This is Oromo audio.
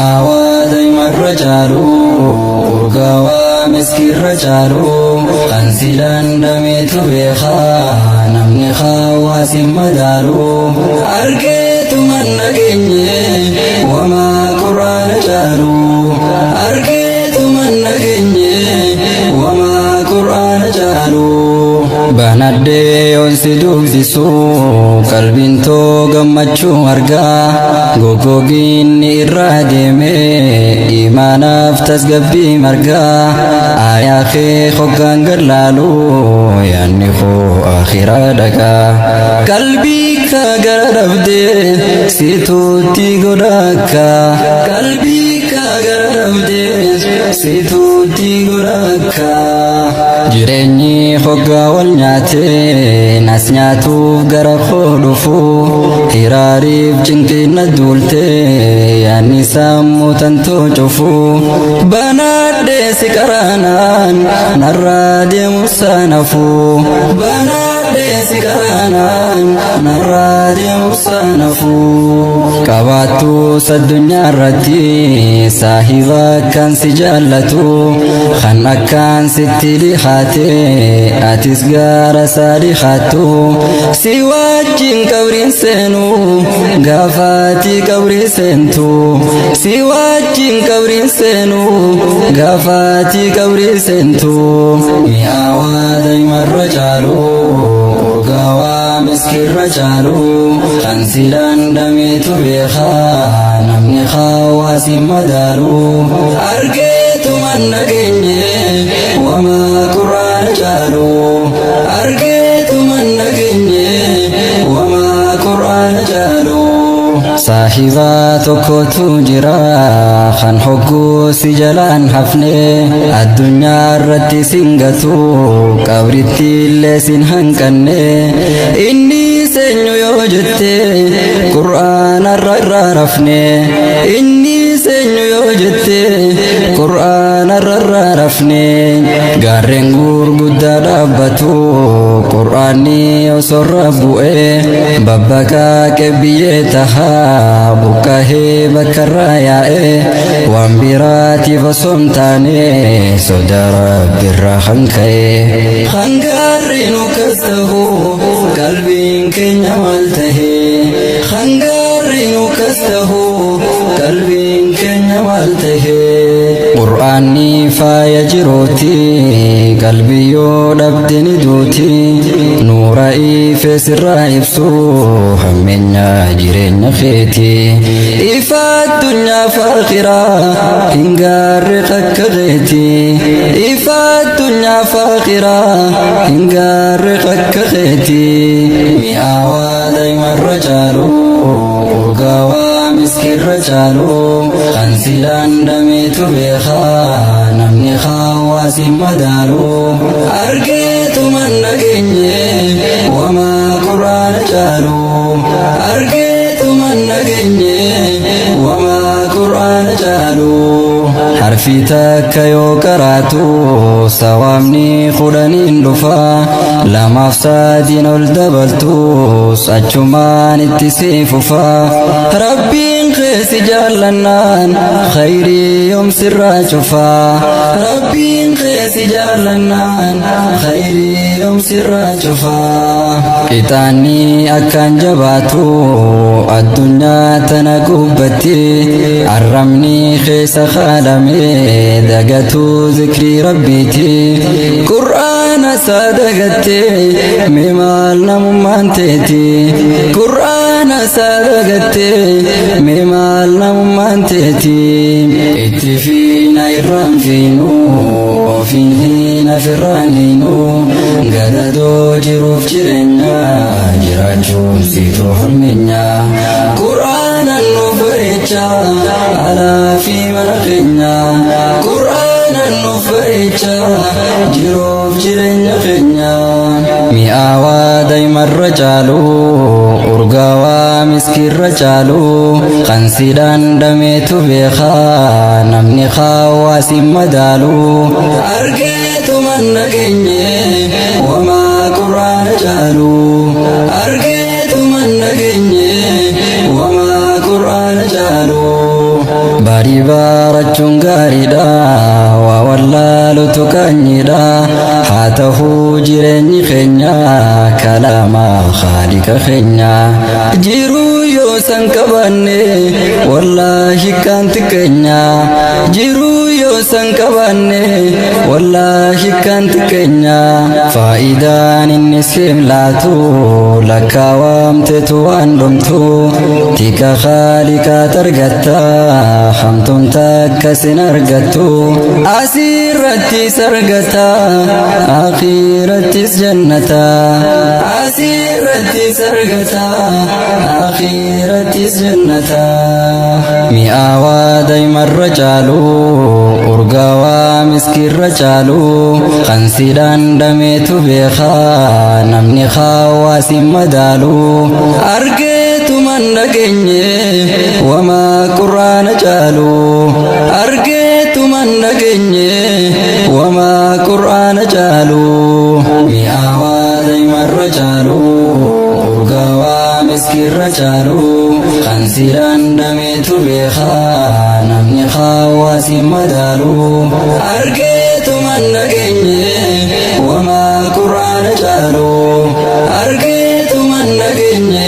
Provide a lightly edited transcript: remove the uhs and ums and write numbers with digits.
mi'aawaa marra caalu urgaawaa miskirra caalu kan silaan dhameetu beekaa namni hawaasi madaalu argeetuman nageenye wamaa quraana caalu argeetuman nageenye wamaa quraana caalu banadhee onsi dubbisu qalbiin too gammachuu argaa gogogiin irraa deeme imaanaaf tasgabbii margaa aayaa kee hoggaan garlaalu yaanni koo akhiraa dhagaa qalbii ka gara dhabdee situutti godhakka qalbii ka gara dhabdee situutti godhakka jireenyi hoggaa wal nyaatee nas nyaatuuf gara koo dhufu hiraariif cinqina duultee yaanni sammuu tantoo cufu banadhee si qaraanaan narraa deemu sanafu banadhee si qaraanaan narraa deemu sanafu qabaattus addunyaa irratti saahiba akkaan si jaallatu kan akkaan sitti dhihaatee atis gara isaa dhihaattu si wajjin qabriin seenu gaafaati qabrii seentu si wajjin qabriin seenu gaafaati qabrii seentu mi'aawaa marra caalu urgaawaa miskirra caalu kan silaan dhameetu beekaa namni hawaasi madaalu argeetuman nageenye wamaa quraana caalu argeetuman nageenye wamaa quraana caalu saahiba tokkotu jira kan hogguu si jalaan hafne addunyaa irratti singatu qabritti illee sin hanqanne inni seenyu yoo jette qur'aana irraa rafne inni seenyu yoo jette qur'aana irraa rafne gaarreen gurguddaa dhaabbatu qur'aanni osoo irra bu'e babbaqaqee biyyee tahaa buqqahee bakka irraa yaa'e waan biraatiif osoo hin taane sodaa rabbiirraa kan ka'e hangaarri nu kas ta'u qalbiin keenya maal tahe hangaarri nu kas ta'u qalbiin keenya maal tahe qur'aanni faaya jirooti qalbii yoo dhabde ni duuti nuura ife sirraa ibsu hammeenya jireenya keeti ifa addunyaa fi akhiraa hin gaarre takka keeti ifa addunyaa fi akhiraa hin gaarre takka keeti mi'aawaa marra caalu urgaawaa miskirra caalu kan silaan dhameetu beekaa namni hawaasi madaalu argeetuman nageenye wamaa quraana caalu argeetuman nageenye wamaa quraana caalu harfi takka yoo qaraatu sawaabni kudhaniin dhufa lamaaf sadiin ol dabaltus achumaan itti si fufa rabbiin keesi jaallannaan khayrii yoom sirraa cufa rabbiin keesi jaallannaan khayrii yoom sirraa cufa qixaanni akkaan jabaatu addunyaa tana gubbatti arrabni keessa kadhame dagatu zikrii rabbiiti qur'aana isaa dagatte mee maal namummaan teeti qur'aana isaa dagatte mee maal namummaan teeti itti fiina irraan fiinu ofiin hiina firraan hiinu gadadoo jiruuf jireenya jiraachuun siitoo hammeenya qur'aanan nu bareecha alaa fi mana keenya qur'aanan nu bareecha jiruuf jireenya keenya mi'aawaa marra caalu urgaawaa miskirra caalu kan silaan dhameetu beekaa namni hawaasi madaalu argeetuman nageenye wamaa quraana caalu argeetuman nageenye wamaa quraana caalu gaarii baarachuun gaariidha waa wallaalutu qaanyiidha haa ta'uu jireenyi keenya kalaama Khaalika keenya jiruu yoo san qabanne wallaahi kan xiqqeenya jiruu yoo san qabanne wallaahi kan xiqqeenya faayidaan inni siif laatu lakkaawamtetu waan dhumtu tika Khaalika targatta hamtuun takka sin argattu asirrattis argata akhirattis jannata asirrattis argata akhirattis jannata mi'aawaa daa'imarra caalu urgaawaa miskiirra caalu kan sidhaan dhameetu beekaa namni hawaasin madaalu argeetuman dhageenye wamaa qur'aana caalu argeetuman dhageenye wamaa qur'aana caalu mi'aawaa daa'imarra caalu urgaawaa miskiirra caalu kan sidhaan dhameetu beekaa namni hawaasin madaalu argeetuman dhageenye wamaa qur'aana caalu argeetuman dhageenye